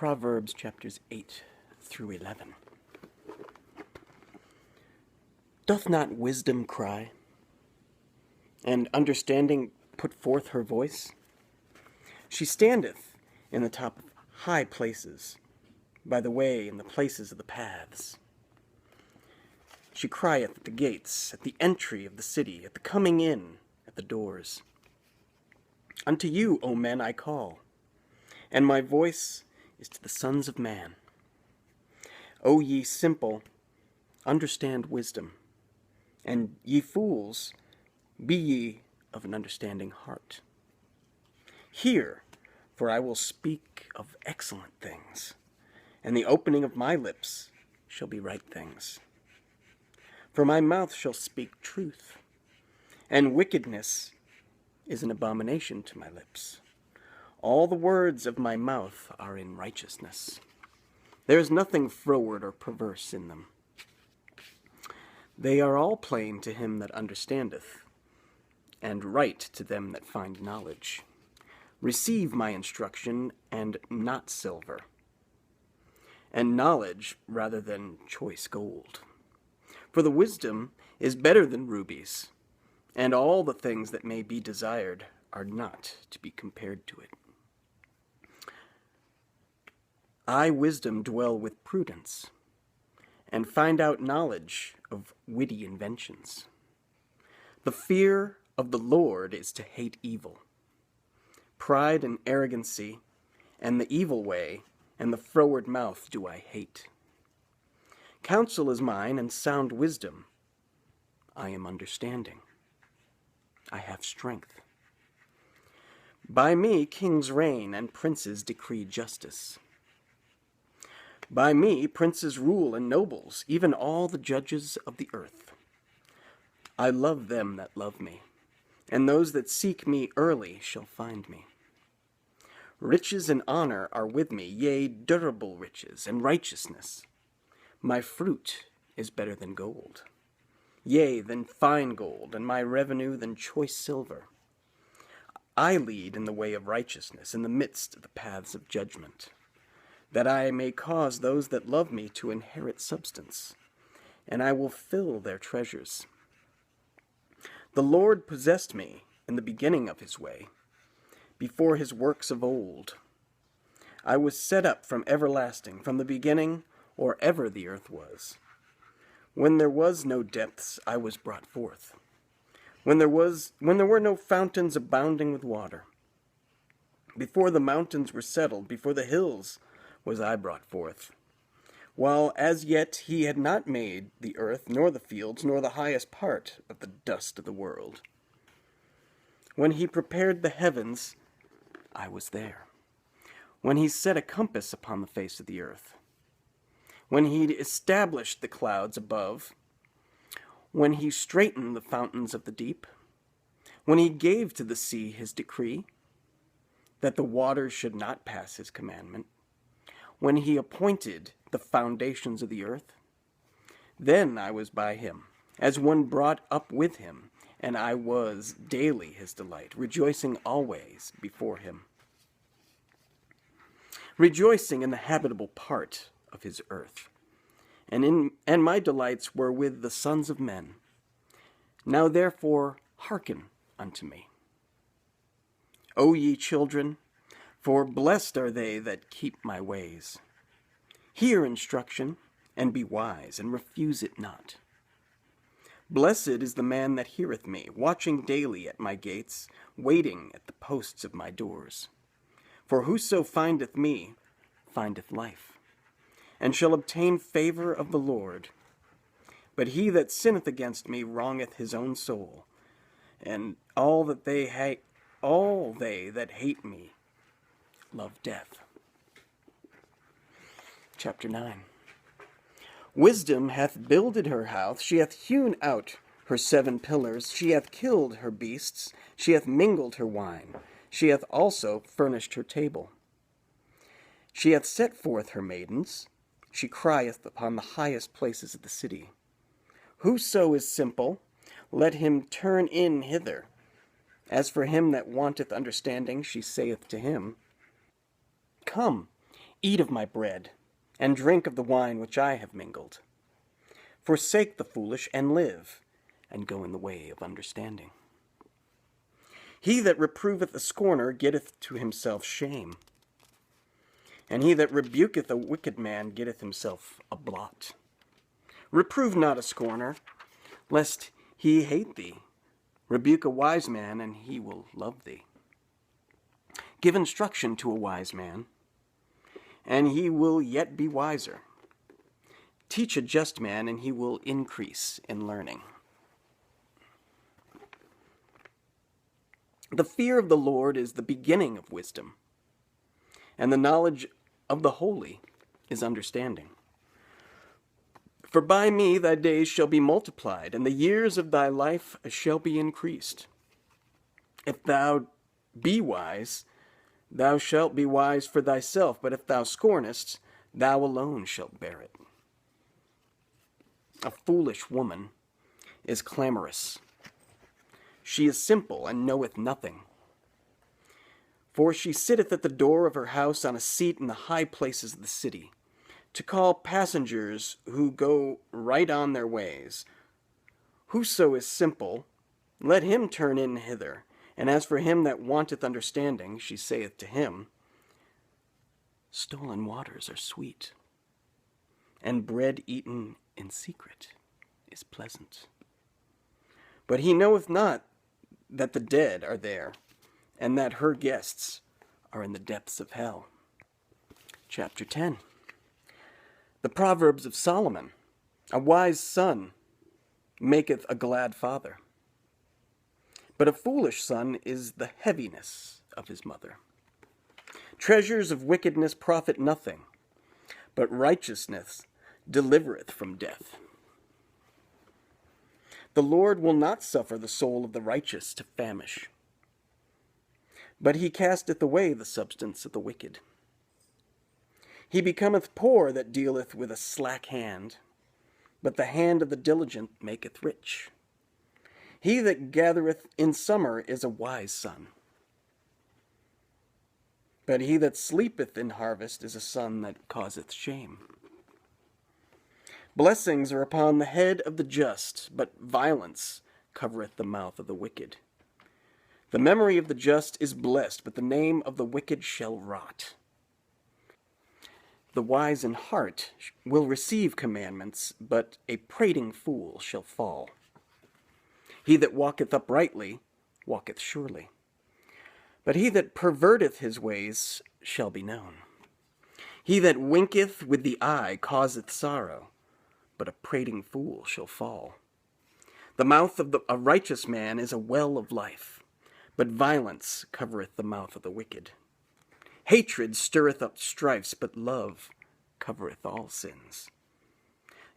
Proverbs chapters 8 through 11. Doth not wisdom cry, and understanding put forth her voice? She standeth in the top of high places, by the way in the places of the paths. She crieth at the gates, at the entry of the city, at the coming in, at the doors. Unto you, O men, I call, and my voice is to the sons of man. O ye simple, understand wisdom, and ye fools, be ye of an understanding heart. Hear, for I will speak of excellent things, and the opening of my lips shall be right things. For my mouth shall speak truth, and wickedness is an abomination to my lips. All the words of my mouth are in righteousness. There is nothing froward or perverse in them. They are all plain to him that understandeth, and right to them that find knowledge. Receive my instruction, and not silver, and knowledge rather than choice gold. For the wisdom is better than rubies, and all the things that may be desired are not to be compared to it. I, wisdom, dwell with prudence, and find out knowledge of witty inventions. The fear of the Lord is to hate evil. Pride and arrogancy, and the evil way, and the froward mouth do I hate. Counsel is mine, and sound wisdom. I am understanding. I have strength. By me kings reign, and princes decree justice. By me princes rule, and nobles, even all the judges of the earth. I love them that love me, and those that seek me early shall find me. Riches and honor are with me, yea, durable riches and righteousness. My fruit is better than gold, yea, than fine gold, and my revenue than choice silver. I lead in the way of righteousness, in the midst of the paths of judgment, that I may cause those that love me to inherit substance, and I will fill their treasures. The Lord possessed me in the beginning of his way, before his works of old. I was set up from everlasting, from the beginning, or ever the earth was. When there was no depths, I was brought forth. When there were no fountains abounding with water. Before the mountains were settled, before the hills was I brought forth. While as yet he had not made the earth, nor the fields, nor the highest part of the dust of the world. When he prepared the heavens, I was there. When he set a compass upon the face of the earth. When he established the clouds above. When he straightened the fountains of the deep. When he gave to the sea his decree, that the waters should not pass his commandment. When he appointed the foundations of the earth. Then I was by him, as one brought up with him, and I was daily his delight, rejoicing always before him. Rejoicing in the habitable part of his earth, and my delights were with the sons of men. Now therefore hearken unto me. O ye children, for blessed are they that keep my ways. Hear instruction, and be wise, and refuse it not. Blessed is the man that heareth me, watching daily at my gates, waiting at the posts of my doors. For whoso findeth me findeth life, and shall obtain favor of the Lord. But he that sinneth against me wrongeth his own soul, and all they that hate me love death. Chapter 9. Wisdom hath builded her house, she hath hewn out her 7 pillars, she hath killed her beasts, she hath mingled her wine, she hath also furnished her table. She hath set forth her maidens, she crieth upon the highest places of the city. Whoso is simple, let him turn in hither. As for him that wanteth understanding, she saith to him, Come, Eat of my bread, and drink of the wine which I have mingled. Forsake the foolish, and live, and go in the way of understanding. He that reproveth a scorner getteth to himself shame, and he that rebuketh a wicked man getteth himself a blot. Reprove not a scorner, lest he hate thee. Rebuke a wise man, and he will love thee. Give instruction to a wise man, and he will yet be wiser. Teach a just man, and he will increase in learning. The fear of the Lord is the beginning of wisdom, and the knowledge of the holy is understanding. For by me thy days shall be multiplied, and the years of thy life shall be increased. If thou be wise, thou shalt be wise for thyself, but if thou scornest, thou alone shalt bear it. A foolish woman is clamorous. She is simple and knoweth nothing. For she sitteth at the door of her house on a seat in the high places of the city, to call passengers who go right on their ways. Whoso is simple, let him turn in hither. And as for him that wanteth understanding, she saith to him, Stolen waters are sweet, and bread eaten in secret is pleasant. But he knoweth not that the dead are there, and that her guests are in the depths of hell. Chapter 10. The Proverbs of Solomon. A wise son maketh a glad father, but a foolish son is the heaviness of his mother. Treasures of wickedness profit nothing, but righteousness delivereth from death. The Lord will not suffer the soul of the righteous to famish, but he casteth away the substance of the wicked. He becometh poor that dealeth with a slack hand, but the hand of the diligent maketh rich. He that gathereth in summer is a wise son, but he that sleepeth in harvest is a son that causeth shame. Blessings are upon the head of the just, but violence covereth the mouth of the wicked. The memory of the just is blessed, but the name of the wicked shall rot. The wise in heart will receive commandments, but a prating fool shall fall. He that walketh uprightly walketh surely, but he that perverteth his ways shall be known. He that winketh with the eye causeth sorrow, but a prating fool shall fall. The mouth of a righteous man is a well of life, but violence covereth the mouth of the wicked. Hatred stirreth up strifes, but love covereth all sins.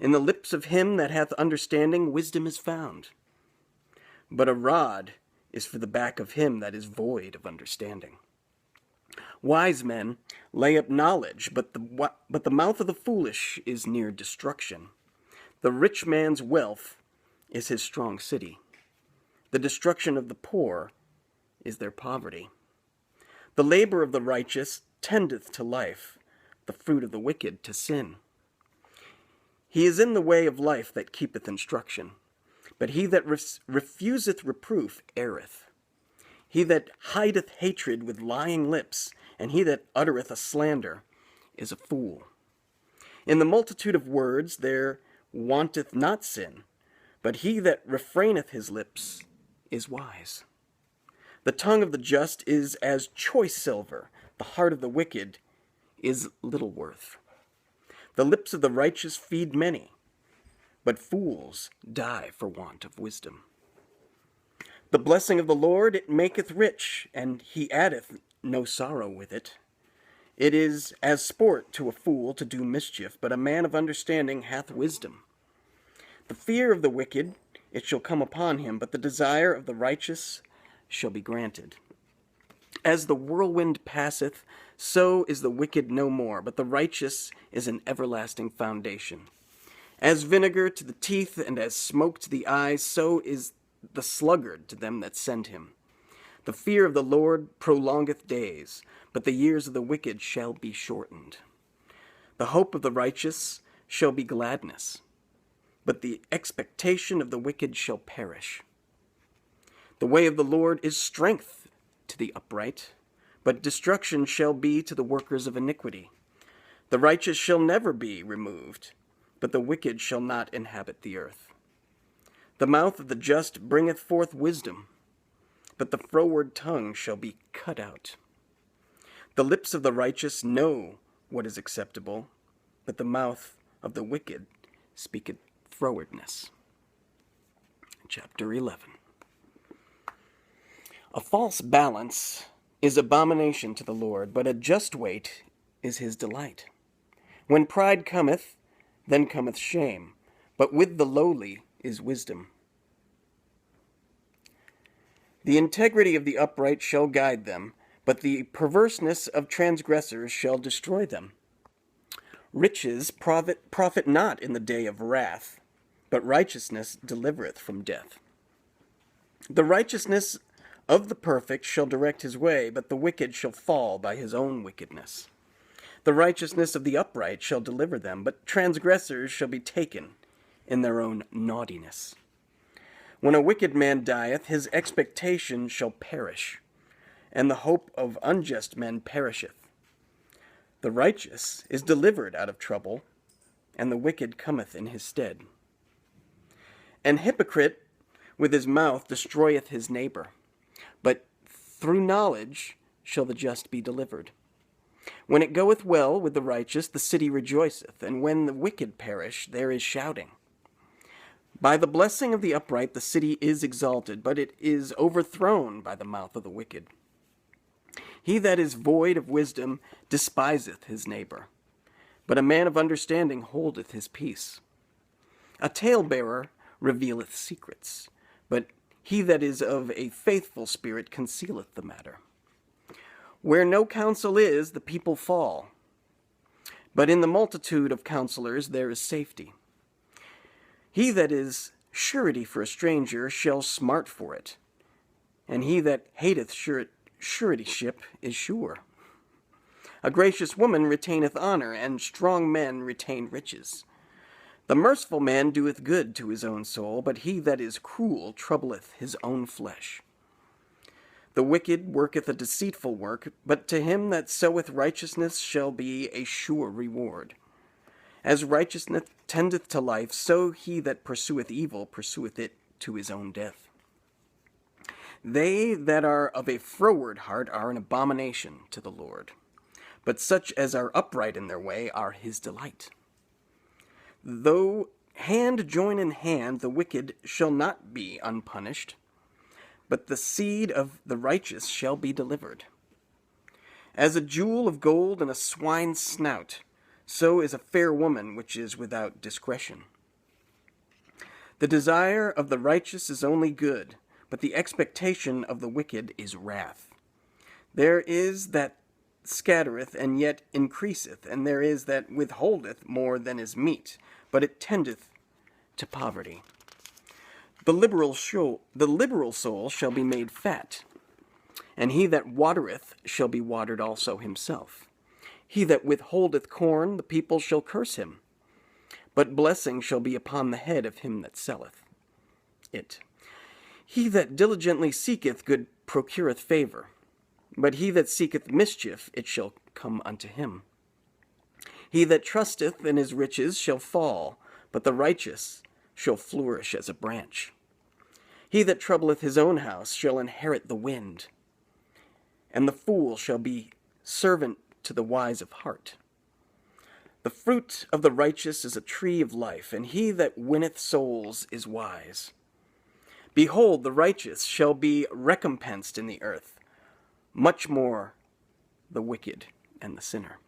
In the lips of him that hath understanding wisdom is found, but a rod is for the back of him that is void of understanding. Wise men lay up knowledge, but the mouth of the foolish is near destruction. The rich man's wealth is his strong city. The destruction of the poor is their poverty. The labor of the righteous tendeth to life, the fruit of the wicked to sin. He is in the way of life that keepeth instruction, but he that refuseth reproof erreth. He that hideth hatred with lying lips, and he that uttereth a slander, is a fool. In the multitude of words there wanteth not sin, but he that refraineth his lips is wise. The tongue of the just is as choice silver, the heart of the wicked is little worth. The lips of the righteous feed many, but fools die for want of wisdom. The blessing of the Lord, it maketh rich, and he addeth no sorrow with it. It is as sport to a fool to do mischief, but a man of understanding hath wisdom. The fear of the wicked, it shall come upon him, but the desire of the righteous shall be granted. As the whirlwind passeth, so is the wicked no more, but the righteous is an everlasting foundation. As vinegar to the teeth and as smoke to the eyes, so is the sluggard to them that send him. The fear of the Lord prolongeth days, but the years of the wicked shall be shortened. The hope of the righteous shall be gladness, but the expectation of the wicked shall perish. The way of the Lord is strength to the upright, but destruction shall be to the workers of iniquity. The righteous shall never be removed, but the wicked shall not inhabit the earth. The mouth of the just bringeth forth wisdom, but the froward tongue shall be cut out. The lips of the righteous know what is acceptable, but the mouth of the wicked speaketh frowardness. Chapter 11. A false balance is abomination to the Lord, but a just weight is his delight. When pride cometh, then cometh shame, but with the lowly is wisdom. The integrity of the upright shall guide them, but the perverseness of transgressors shall destroy them. Riches profit not in the day of wrath, but righteousness delivereth from death. The righteousness of the perfect shall direct his way, but the wicked shall fall by his own wickedness. The righteousness of the upright shall deliver them, but transgressors shall be taken in their own naughtiness. When a wicked man dieth, his expectation shall perish, and the hope of unjust men perisheth. The righteous is delivered out of trouble, and the wicked cometh in his stead. An hypocrite with his mouth destroyeth his neighbor, but through knowledge shall the just be delivered. When it goeth well with the righteous, the city rejoiceth, and when the wicked perish, there is shouting. By the blessing of the upright the city is exalted, but it is overthrown by the mouth of the wicked. He that is void of wisdom despiseth his neighbor, but a man of understanding holdeth his peace. A talebearer revealeth secrets, but he that is of a faithful spirit concealeth the matter. Where no counsel is, the people fall, but in the multitude of counselors there is safety. He that is surety for a stranger shall smart for it, and he that hateth suretyship is sure. A gracious woman retaineth honor, and strong men retain riches. The merciful man doeth good to his own soul, but he that is cruel troubleth his own flesh. The wicked worketh a deceitful work, but to him that soweth righteousness shall be a sure reward. As righteousness tendeth to life, so he that pursueth evil pursueth it to his own death. They that are of a froward heart are an abomination to the Lord, but such as are upright in their way are his delight. Though hand join in hand, the wicked shall not be unpunished, but the seed of the righteous shall be delivered. As a jewel of gold in a swine's snout, so is a fair woman which is without discretion. The desire of the righteous is only good, but the expectation of the wicked is wrath. There is that scattereth and yet increaseth, and there is that withholdeth more than is meet, but it tendeth to poverty. The liberal soul shall be made fat, and he that watereth shall be watered also himself. He that withholdeth corn, the people shall curse him, but blessing shall be upon the head of him that selleth it. He that diligently seeketh good procureth favor, but he that seeketh mischief, it shall come unto him. He that trusteth in his riches shall fall, but the righteous shall flourish as a branch. He that troubleth his own house shall inherit the wind, and the fool shall be servant to the wise of heart. The fruit of the righteous is a tree of life, and he that winneth souls is wise. Behold, the righteous shall be recompensed in the earth, much more the wicked and the sinner.